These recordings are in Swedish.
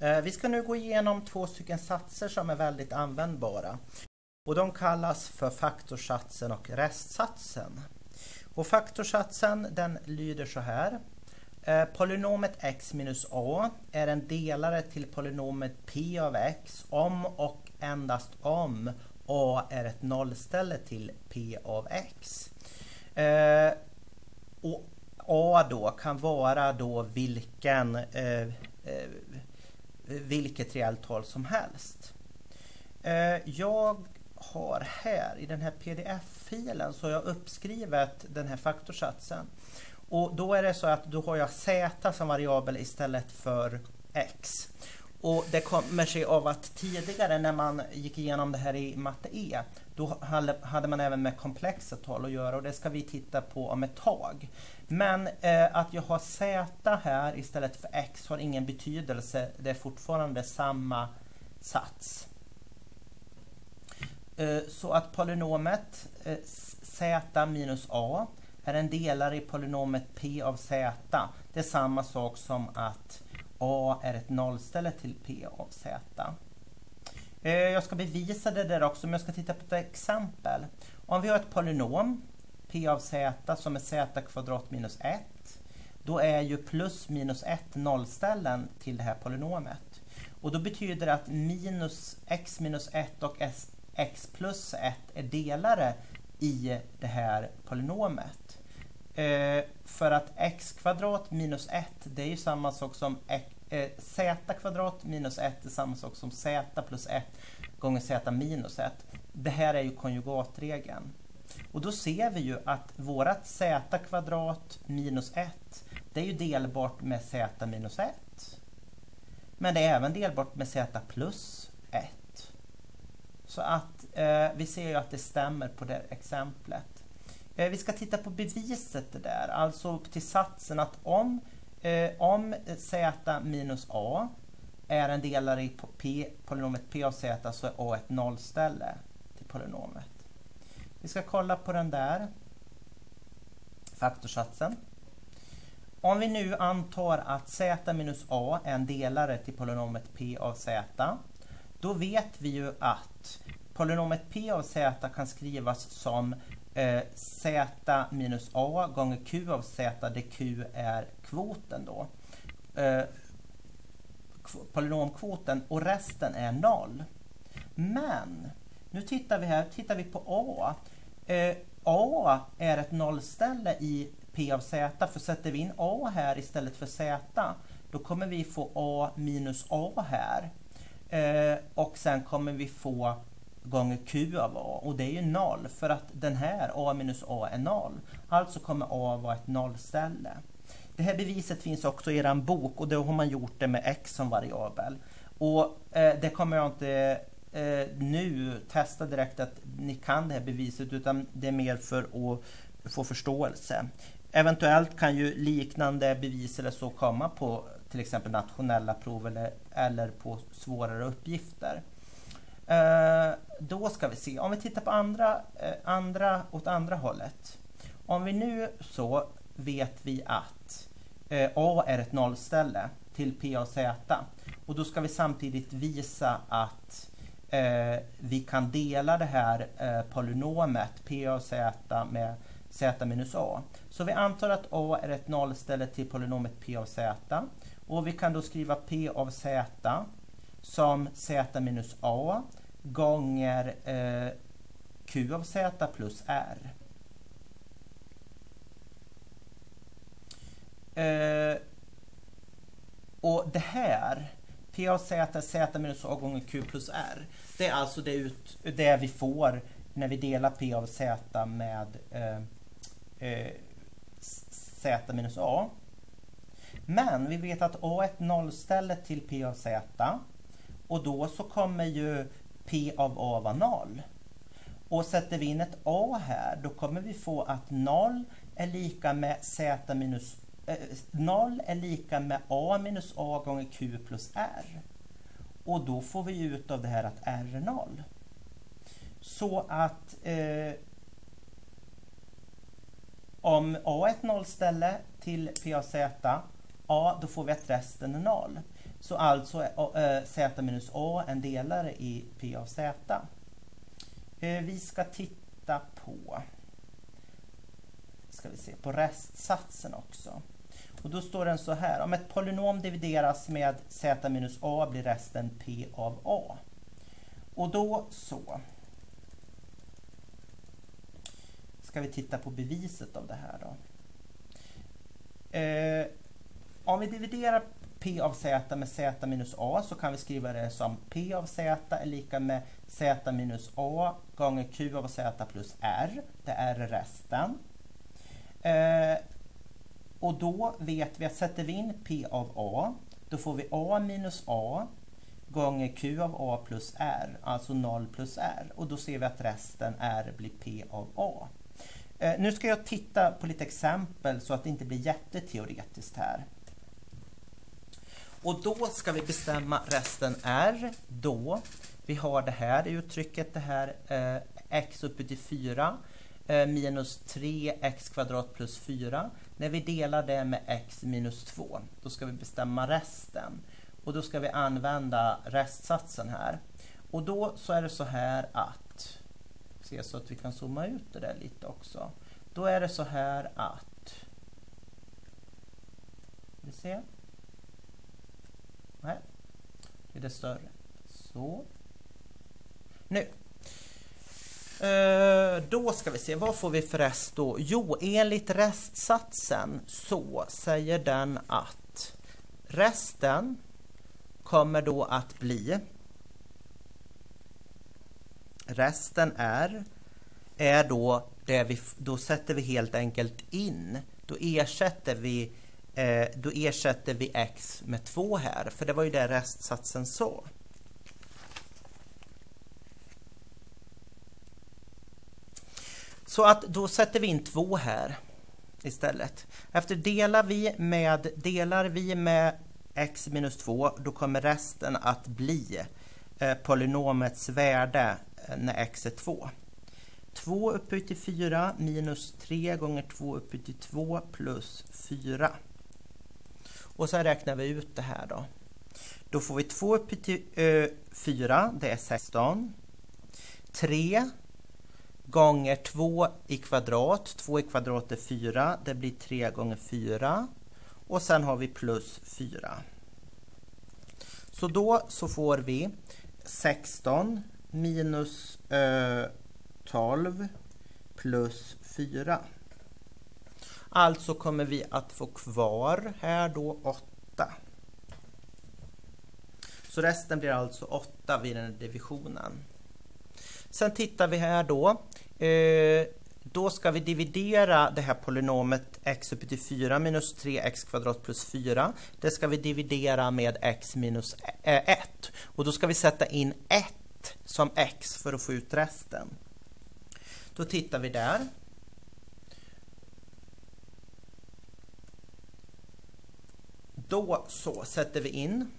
Vi ska nu gå igenom 2 stycken satser som är väldigt användbara. Och de kallas för faktorsatsen och restsatsen. Och faktorsatsen den lyder så här. Polynomet x minus a är en delare till polynomet p av x om och endast om a är ett nollställe till p av x. Och a då kan vara då vilket reellt tal som helst. Jag har här i den här pdf-filen så har jag uppskrivit den här faktorsatsen. Och då är det så att då har jag z som variabel istället för x. Och det kommer sig av att tidigare när man gick igenom det här i matte E, då hade man även med komplexa tal att göra och det ska vi titta på om ett tag. Men att jag har z här istället för x har ingen betydelse, det är fortfarande samma sats. Så att polynomet z minus a är en delare i polynomet p av z. Det är samma sak som att a är ett nollställe till p av z. Jag ska bevisa det där också, men jag ska titta på ett exempel. Om vi har ett polynom p av z som är z kvadrat minus 1, då är ju plus minus 1 nollställen till det här polynomet. Och då betyder det att minus x minus 1 och x plus 1 är delare i det här polynomet. För att x kvadrat minus 1 det är ju samma sak som z kvadrat minus 1 är samma sak som z plus 1 gånger z minus 1. Det här är ju konjugatregeln. Och då ser vi ju att vårat z kvadrat minus 1 det är ju delbart med z minus 1. Men det är även delbart med z plus 1. Så att vi ser ju att det stämmer på det exemplet. Vi ska titta på beviset där, alltså till satsen att om z minus a är en delare i polynomet p av z så är a ett nollställe till polynomet. Vi ska kolla på den där faktorsatsen. Om vi nu antar att z minus a är en delare till polynomet p av z, då vet vi ju att polynomet p av z kan skrivas som z minus a gånger q av z där q är kvoten då. Polynomkvoten och resten är 0. Men nu tittar vi på a. A är ett nollställe i p av z, för sätter vi in a här istället för z då kommer vi få a minus a här. Och sen kommer vi få gånger q av a och det är ju 0 för att den här a minus a är 0. Alltså kommer a vara ett nollställe. Det här beviset finns också i er bok och då har man gjort det med x som variabel. Och det kommer jag inte nu testa direkt att ni kan det här beviset, utan det är mer för att få förståelse. Eventuellt kan ju liknande bevis eller så komma på till exempel nationella prov eller på svårare uppgifter. Då ska vi se, om vi tittar på åt andra hållet. Om vi nu så vet vi att a är ett nollställe till p av z. Och då ska vi samtidigt visa att vi kan dela det här polynomet p av z med z minus a. Så vi antar att a är ett nollställe till polynomet p av z. Och vi kan då skriva p av z som z minus a gånger q av z plus r. Och det här p av z är z minus a gånger q plus r. Det är alltså det vi får när vi delar p av z med z minus a. Men vi vet att a är ett nollställe till p av z och då så kommer ju p av a vara 0. Och sätter vi in ett a här då kommer vi få att 0 är lika med a minus a gånger q plus r. Och då får vi ut av det här att r är 0. Så att om a är ett nollställe till p av z, då får vi att resten är 0. Så alltså är z minus a en delare i p av z. Vi ska titta på på restsatsen också. Och då står den så här: om ett polynom divideras med z minus a blir resten p av a. Och då så ska vi titta på beviset av det här då. Om vi dividerar p av z med z minus a så kan vi skriva det som p av z är lika med z minus a gånger q av z plus r. Det är resten. Och då vet vi att sätter vi in p av a, då får vi a minus a gånger q av a plus r, alltså 0 plus r. Och då ser vi att resten r blir p av a. Nu ska jag titta på lite exempel så att det inte blir jätteteoretiskt här. Och då ska vi bestämma resten r då vi har det här uttrycket, det här x uppe till 4 minus 3x kvadrat plus 4. När vi delar det med x minus 2, då ska vi bestämma resten. Och då ska vi använda restsatsen här. Och då så är det så här att, se så att vi kan zooma ut det där lite också. Då är det så här att, vi ser. Nej, är det större. Så. Nu. Då ska vi se, vad får vi för rest då? Jo, enligt restsatsen så säger den att resten kommer då att bli, resten är då det vi, då sätter vi helt enkelt in, då ersätter vi x med 2 här, för det var ju det restsatsen så. Så att då sätter vi in 2 här istället. Efter delar vi med x minus 2, då kommer resten att bli polynomets värde när x är 2. 2 upphöjt till 4 minus 3 gånger 2 upphöjt till 2 plus 4. Och så räknar vi ut det här då. Då får vi 2 upphöjt till 4, det är 16. 3 gånger 2 i kvadrat. 2 i kvadrat är 4. Det blir 3 gånger 4. Och sen har vi plus 4. Så då så får vi 16 minus 12 plus 4. Alltså kommer vi att få kvar här då 8. Så resten blir alltså 8 vid den här divisionen. Sen tittar vi här då. Då ska vi dividera det här polynomet x upp till 4 minus 3x kvadrat plus 4. Det ska vi dividera med x minus 1. Och då ska vi sätta in 1 som x för att få ut resten. Då tittar vi där. Då så sätter vi in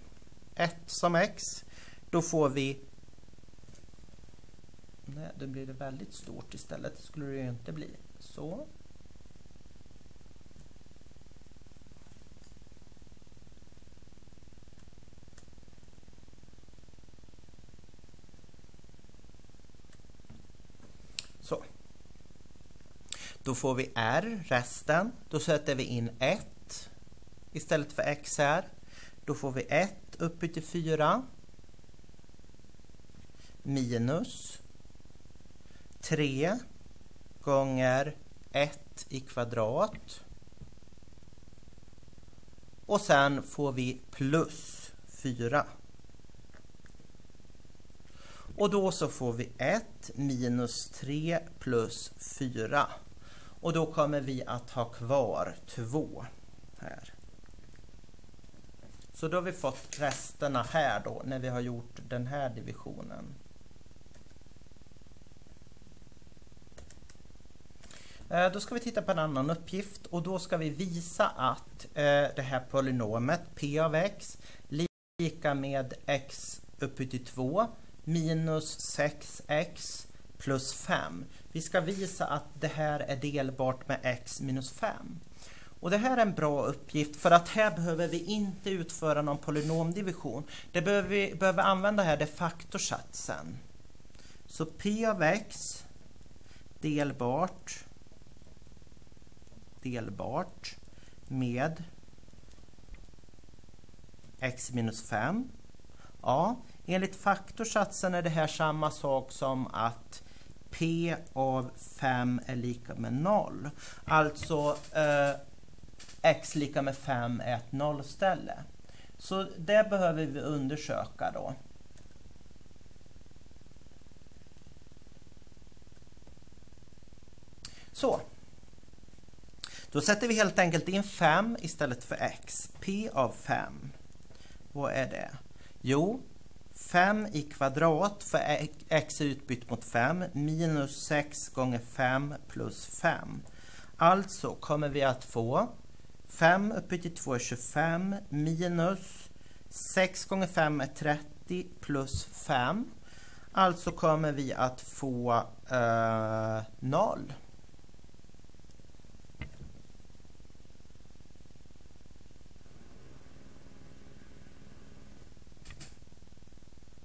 1 som x. Då får vi, nej, då blir det väldigt stort istället. Det skulle det ju inte bli. Så. Så. Då får vi r, resten. Då sätter vi in 1 istället för x här. Då får vi 1 upp till 4 minus 3 gånger 1 i kvadrat. Och sen får vi plus 4. Och då så får vi 1 minus 3 plus 4. Och då kommer vi att ha kvar 2 här. Så då har vi fått resterna här då när vi har gjort den här divisionen. Då ska vi titta på en annan uppgift och då ska vi visa att det här polynomet p av x lika med x upphöjt till 2 minus 6x plus 5. Vi ska visa att det här är delbart med x minus 5. Och det här är en bra uppgift för att här behöver vi inte utföra någon polynomdivision. Det vi behöver använda här är faktorsatsen. Så p av x delbart med x minus 5. Ja, enligt faktorsatsen är det här samma sak som att p av 5 är lika med 0. Alltså x lika med 5 är ett nollställe. Så det behöver vi undersöka då. Så. Då sätter vi helt enkelt in 5 istället för x. P av 5. Vad är det? Jo, 5 i kvadrat för x är utbytt mot 5 minus 6 gånger 5 plus 5. Alltså kommer vi att få 5 upphöjt till 2 är 25 minus 6 gånger 5 är 30 plus 5. Alltså kommer vi att få 0.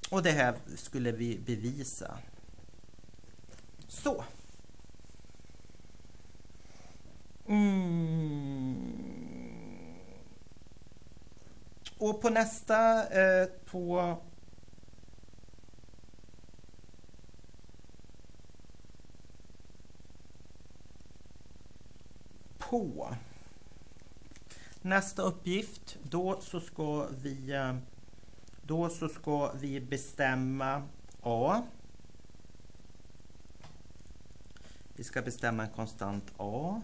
Och det här skulle vi bevisa. Så. Och på nästa på nästa uppgift då så ska vi bestämma A. Vi ska bestämma en konstant A.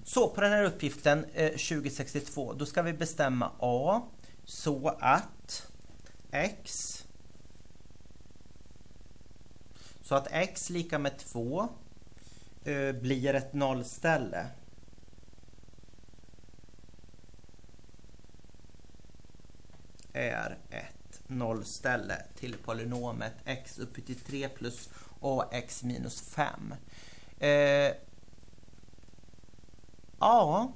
Så på den här uppgiften 2062 då ska vi bestämma A så att x lika med 2 blir ett nollställe. Är ett nollställe till polynomet x upp till 3 plus ax minus 5. Ja.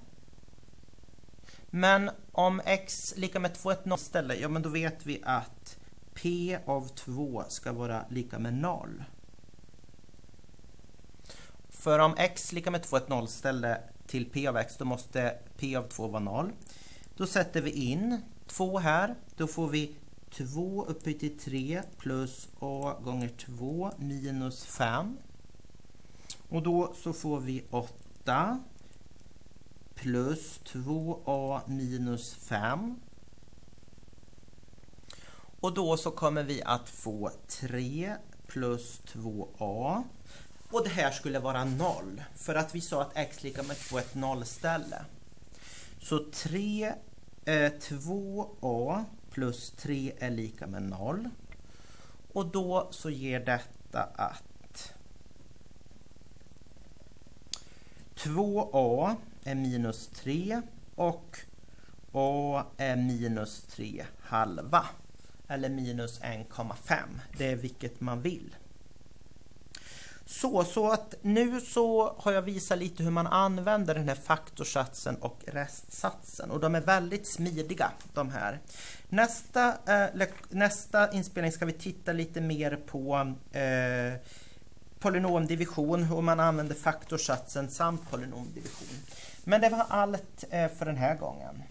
Men om x lika med 2 är ett nollställe, ja men då vet vi att p av 2 ska vara lika med 0. För om x lika med 2 är ett nollställe till p av x, då måste p av 2 vara 0. Då sätter vi in 2 här, då får vi 2 upphöjt till 3 plus a gånger 2 minus 5. Och då så får vi 8 plus 2a minus 5. Och då så kommer vi att få 3 plus 2a. Och det här skulle vara 0. För att vi sa att x lika med 2 är ett nollställe. Så 2a plus 3 är lika med 0. Och då så ger detta att 2a är minus 3 och a är minus 3 halva. Eller minus 1,5. Det är vilket man vill. Så att nu så har jag visat lite hur man använder den här faktorsatsen och restsatsen. Och de är väldigt smidiga de här. Nästa inspelning ska vi titta lite mer på polynomdivision. Hur man använder faktorsatsen samt polynomdivision. Men det var allt för den här gången.